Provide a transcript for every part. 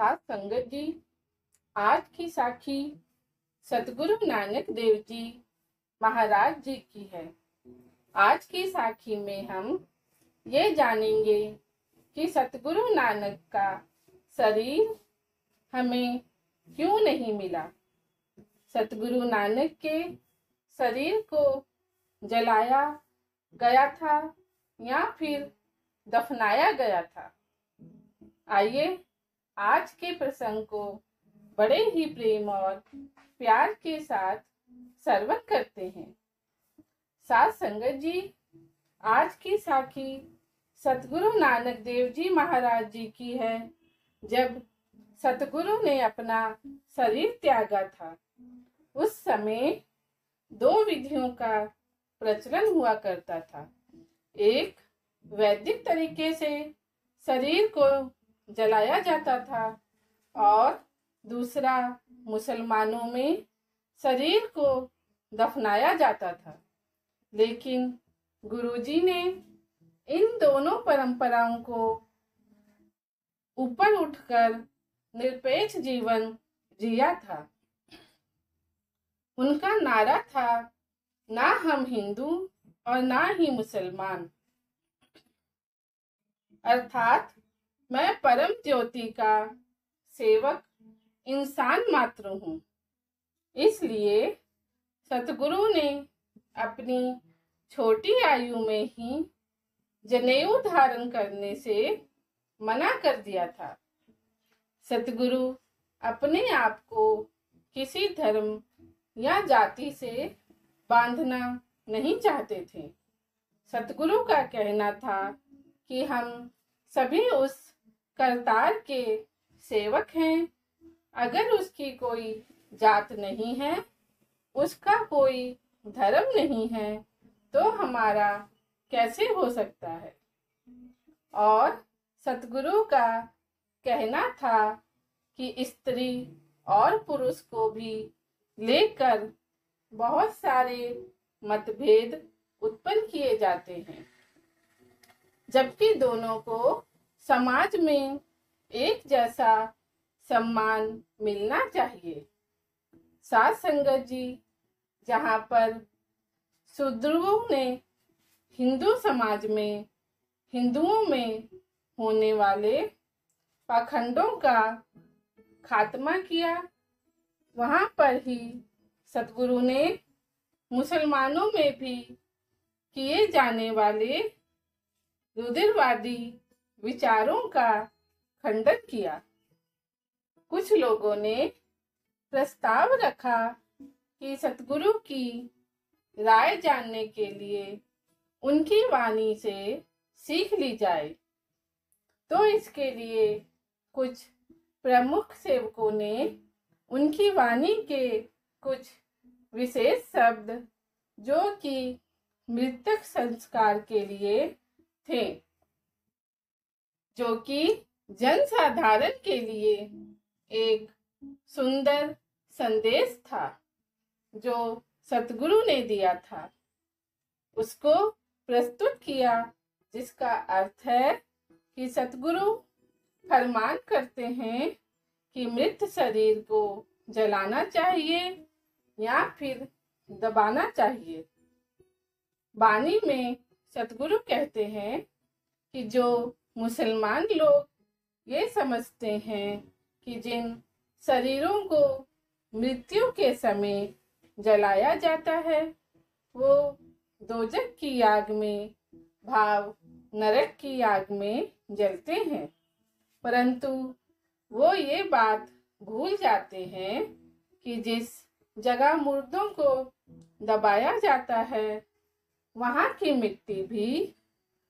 साथ संगत जी, आज की साखी सतगुरु नानक देव जी महाराज जी की है। आज की साखी में हम ये जानेंगे कि सतगुरु नानक का शरीर हमें क्यों नहीं मिला। सतगुरु नानक के शरीर को जलाया गया था या फिर दफनाया गया था। आइए आज के प्रसंग को बड़े ही प्रेम और प्यार के साथ श्रवण करते हैं। साथ संगत जी, आज की साखी सतगुरु नानक देव जी महाराज जी की है। जब सतगुरु ने अपना शरीर त्यागा था, उस समय दो विधियों का प्रचलन हुआ करता था। एक वैदिक तरीके से शरीर को जलाया जाता था और दूसरा मुसलमानों में शरीर को दफनाया जाता था। लेकिन गुरुजी ने इन दोनों परंपराओं को ऊपर उठकर निरपेक्ष जीवन जिया था। उनका नारा था, ना हम हिंदू और ना ही मुसलमान, अर्थात मैं परम ज्योति का सेवक इंसान मात्र हूँ। इसलिए सतगुरु ने अपनी छोटी आयु में ही जनेऊ धारण करने से मना कर दिया था। सतगुरु अपने आप को किसी धर्म या जाति से बांधना नहीं चाहते थे। सतगुरु का कहना था कि हम सभी उस करतार के सेवक हैं। अगर उसकी कोई जात नहीं है, उसका कोई धर्म नहीं है, तो हमारा कैसे हो सकता है। और सतगुरु का कहना था कि स्त्री और पुरुष को भी लेकर बहुत सारे मतभेद उत्पन्न किए जाते हैं, जबकि दोनों को समाज में एक जैसा सम्मान मिलना चाहिए। साथ संगत जी, जहाँ पर शूद्रों ने हिंदू समाज में हिंदुओं में होने वाले पाखंडों का खात्मा किया, वहाँ पर ही सतगुरु ने मुसलमानों में भी किए जाने वाले रुधिरवादी विचारों का खंडन किया। कुछ लोगों ने प्रस्ताव रखा कि सतगुरु की राय जानने के लिए उनकी वाणी से सीख ली जाए। तो इसके लिए कुछ प्रमुख सेवकों ने उनकी वाणी के कुछ विशेष शब्द, जो कि मृतक संस्कार के लिए थे, जो कि जनसाधारण के लिए एक सुंदर संदेश था जो सतगुरु ने दिया था, उसको प्रस्तुत किया, जिसका अर्थ है कि सतगुरु फरमान करते हैं कि मृत शरीर को जलाना चाहिए या फिर दबाना चाहिए। वाणी में सतगुरु कहते हैं कि जो मुसलमान लोग ये समझते हैं कि जिन शरीरों को मृत्यु के समय जलाया जाता है, वो दोजख की आग में, भाव नरक की आग में जलते हैं, परंतु वो ये बात भूल जाते हैं कि जिस जगह मुर्दों को दबाया जाता है, वहाँ की मिट्टी भी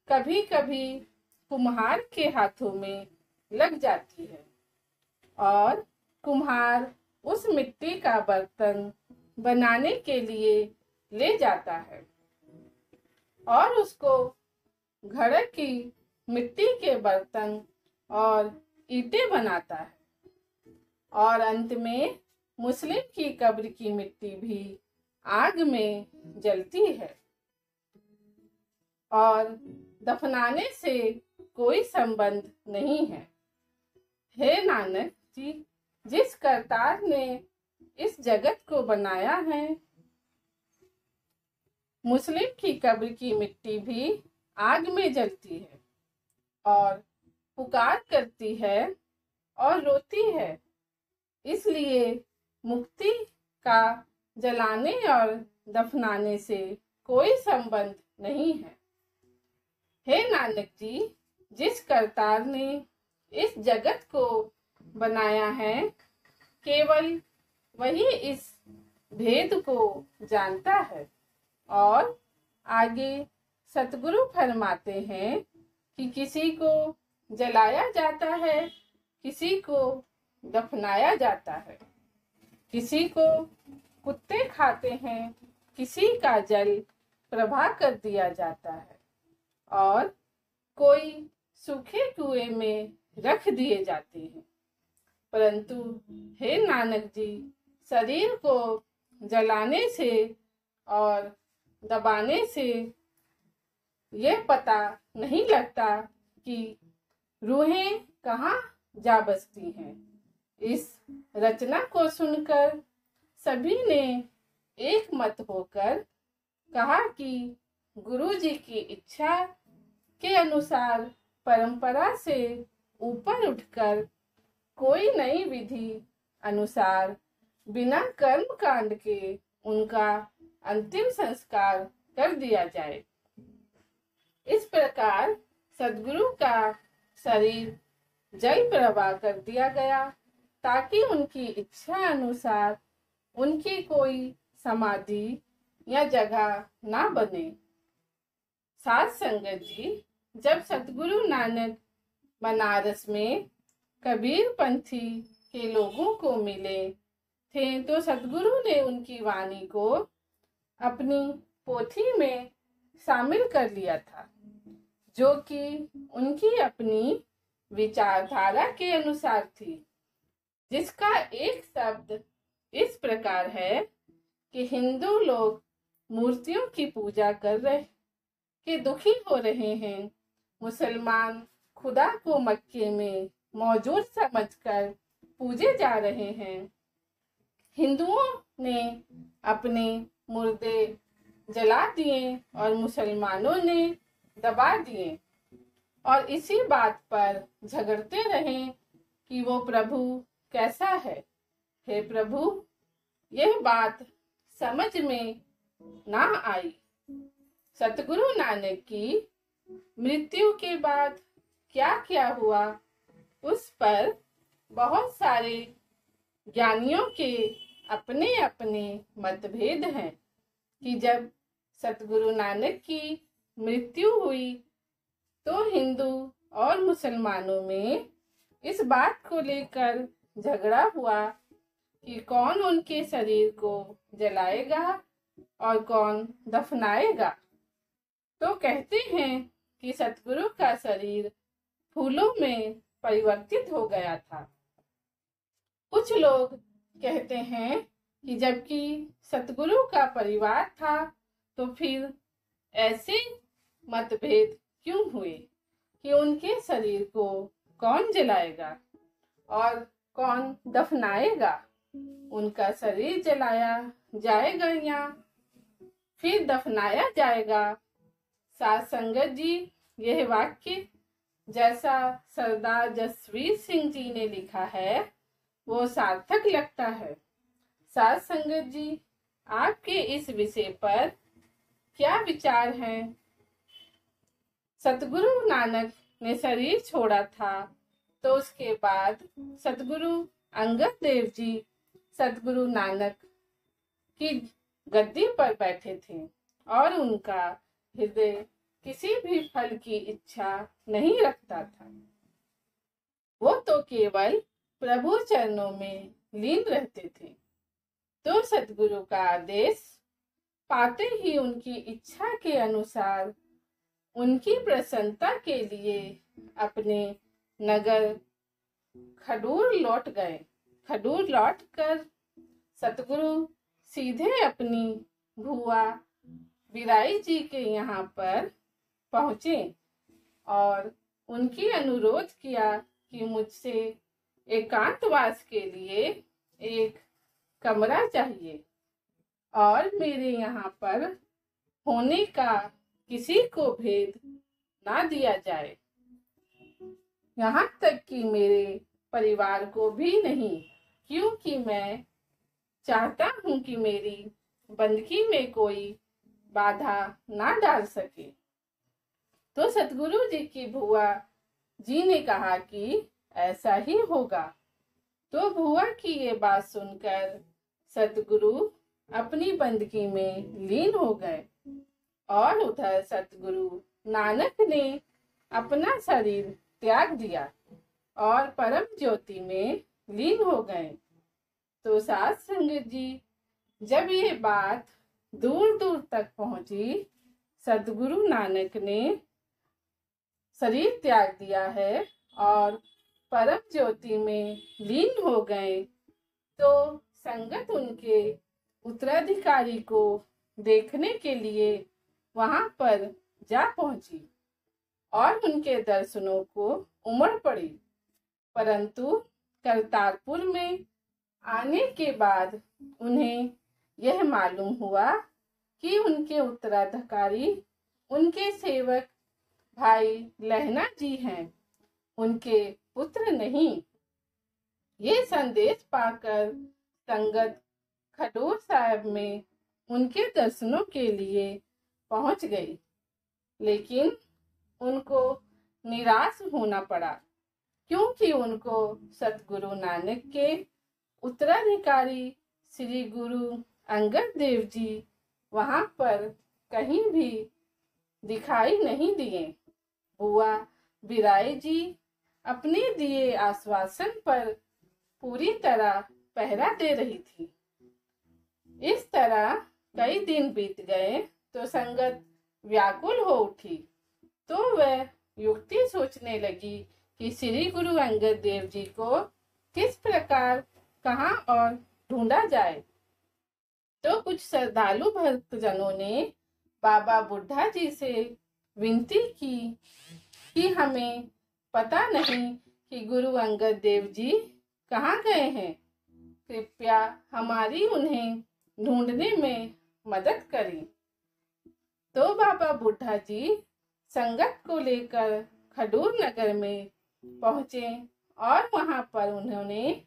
कभी कभी कुम्हार के हाथों में लग जाती है और कुम्हार उस मिट्टी का बर्तन बनाने के लिए ले जाता है और उसको घड़े की मिट्टी के बर्तन और ईंटें बनाता है, और अंत में मुस्लिम की कब्र की मिट्टी भी आग में जलती है और दफनाने से कोई संबंध नहीं है। हे नानक, जी, जिस करतार ने इस जगत को बनाया है। मुस्लिम की कब्र की मिट्टी भी आग में जलती है और पुकार करती है और रोती है। इसलिए मुक्ति का जलाने और दफनाने से कोई संबंध नहीं है। हे नानक जी, जिस करतार ने इस जगत को बनाया है, केवल वही इस भेद को जानता है। और आगे सतगुरु फरमाते हैं कि किसी को जलाया जाता है, किसी को दफनाया जाता है, किसी को कुत्ते खाते हैं, किसी का जल प्रवाह कर दिया जाता है और कोई सूखे कुएं में रख दिए जाते हैं। परंतु हे नानक जी, शरीर को जलाने से और दबाने से यह पता नहीं लगता कि रूहें कहाँ जा बसती हैं। इस रचना को सुनकर सभी ने एक मत होकर कहा कि गुरु जी की इच्छा के अनुसार परंपरा से ऊपर उठकर कोई नई विधि अनुसार बिना कर्म कांड के उनका अंतिम संस्कार कर दिया जाए। इस प्रकार सद्गुरु का शरीर जल प्रवाह कर दिया गया ताकि उनकी इच्छा अनुसार उनकी कोई समाधि या जगह ना बने। साध संगत जी, जब सतगुरु नानक बनारस में कबीर पंथी के लोगों को मिले थे तो सतगुरु ने उनकी वाणी को अपनी पोथी में शामिल कर लिया था, जो कि उनकी अपनी विचारधारा के अनुसार थी, जिसका एक शब्द इस प्रकार है कि हिंदू लोग मूर्तियों की पूजा कर रहे के दुखी हो रहे हैं, मुसलमान खुदा को मक्के में मौजूद समझकर पूजे जा रहे हैं, हिंदुओं ने अपने मुर्दे जला दिए और मुसलमानों ने दबा दिए और इसी बात पर झगड़ते रहे कि वो प्रभु कैसा है। हे प्रभु, यह बात समझ में ना आई। सतगुरु नानक की मृत्यु के बाद क्या क्या हुआ, उस पर बहुत सारे ज्ञानियों के अपने अपने मतभेद हैं कि जब सतगुरु नानक की मृत्यु हुई तो हिंदू और मुसलमानों में इस बात को लेकर झगड़ा हुआ कि कौन उनके शरीर को जलाएगा और कौन दफनाएगा। तो कहते हैं कि सतगुरु का शरीर फूलों में परिवर्तित हो गया था। कुछ लोग कहते हैं कि जबकि सतगुरु का परिवार था तो फिर ऐसे मतभेद क्यों हुए कि उनके शरीर को कौन जलाएगा और कौन दफनाएगा। उनका शरीर जलाया जाएगा या फिर दफनाया जाएगा। साध संगत जी, यह वाक्य जैसा सरदार जसवीर सिंह जी ने लिखा है वो सार्थक लगता है। साध संगत जी, आपके इस विषय पर क्या विचार हैं? सतगुरु नानक ने शरीर छोड़ा था तो उसके बाद सतगुरु अंगद देव जी सतगुरु नानक की गद्दी पर बैठे थे और उनका हृदय किसी भी फल की इच्छा नहीं रखता था। वो तो केवल प्रभु चरणों में लीन रहते थे। तो सतगुरु का आदेश पाते ही उनकी इच्छा के अनुसार उनकी प्रसन्नता के लिए अपने नगर खडूर लौट गए। खडूर लौटकर सतगुरु सीधे अपनी भुआ बिराई जी के यहाँ पर पहुँचे और उनकी अनुरोध किया कि मुझसे एकांतवास के लिए एक कमरा चाहिए और मेरे यहाँ पर होने का किसी को भेद ना दिया जाए, यहाँ तक कि मेरे परिवार को भी नहीं, क्योंकि मैं चाहता हूँ कि मेरी बंदगी में कोई बाधा ना डाल सके। तो सतगुरु जी की बुआ जी ने कहा कि ऐसा ही होगा। तो बुआ की ये बात सुनकर सतगुरु अपनी बंदगी में लीन हो गए और उधर सतगुरु नानक ने अपना शरीर त्याग दिया और परम ज्योति में लीन हो गए। तो साध संगत जी, जब ये बात दूर दूर तक पहुंची, सतगुरु नानक ने शरीर त्याग दिया है और परम ज्योति में लीन हो गए, तो संगत उनके उत्तराधिकारी को देखने के लिए वहां पर जा पहुंची और उनके दर्शनों को उमड़ पड़ी। परंतु करतारपुर में आने के बाद उन्हें यह मालूम हुआ कि उनके उत्तराधिकारी उनके सेवक भाई लहना जी हैं, उनके पुत्र नहीं। ये संदेश पाकर संगत खडूर साहब में उनके दर्शनों के लिए पहुंच गई, लेकिन उनको निराश होना पड़ा, क्योंकि उनको सतगुरु नानक के उत्तराधिकारी श्री गुरु अंगद देव जी वहां पर कहीं भी दिखाई नहीं दिए। बुआ बिराई जी अपने दिए आश्वासन पर पूरी तरह पहरा दे रही थी। इस तरह कई दिन बीत गए तो संगत व्याकुल हो उठी। तो वह युक्ति सोचने लगी कि श्री गुरु अंगद देव जी को किस प्रकार, कहाँ और ढूंढा जाए। तो कुछ श्रद्धालु भक्तजनों ने बाबा बुढ़ा जी से विनती की कि हमें पता नहीं कि गुरु अंगद देव जी कहाँ गए हैं, कृपया हमारी उन्हें ढूंढने में मदद करें। तो बाबा बुढ़ा जी संगत को लेकर खडूर नगर में पहुंचे और वहां पर उन्होंने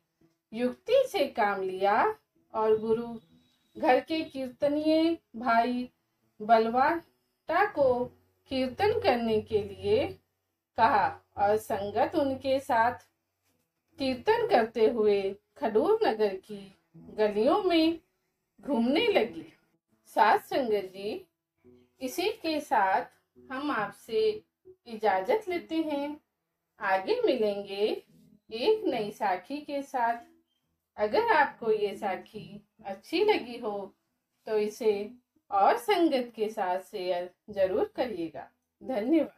युक्ति से काम लिया और गुरु घर के कीर्तनीय भाई बलवाटा को कीर्तन करने के लिए कहा और संगत उनके साथ कीर्तन करते हुए खडूर नगर की गलियों में घूमने लगी। साध संगत जी, इसी के साथ हम आपसे इजाजत लेते हैं। आगे मिलेंगे एक नई साखी के साथ। अगर आपको ये साखी अच्छी लगी हो तो इसे और संगत के साथ शेयर जरूर करिएगा। धन्यवाद।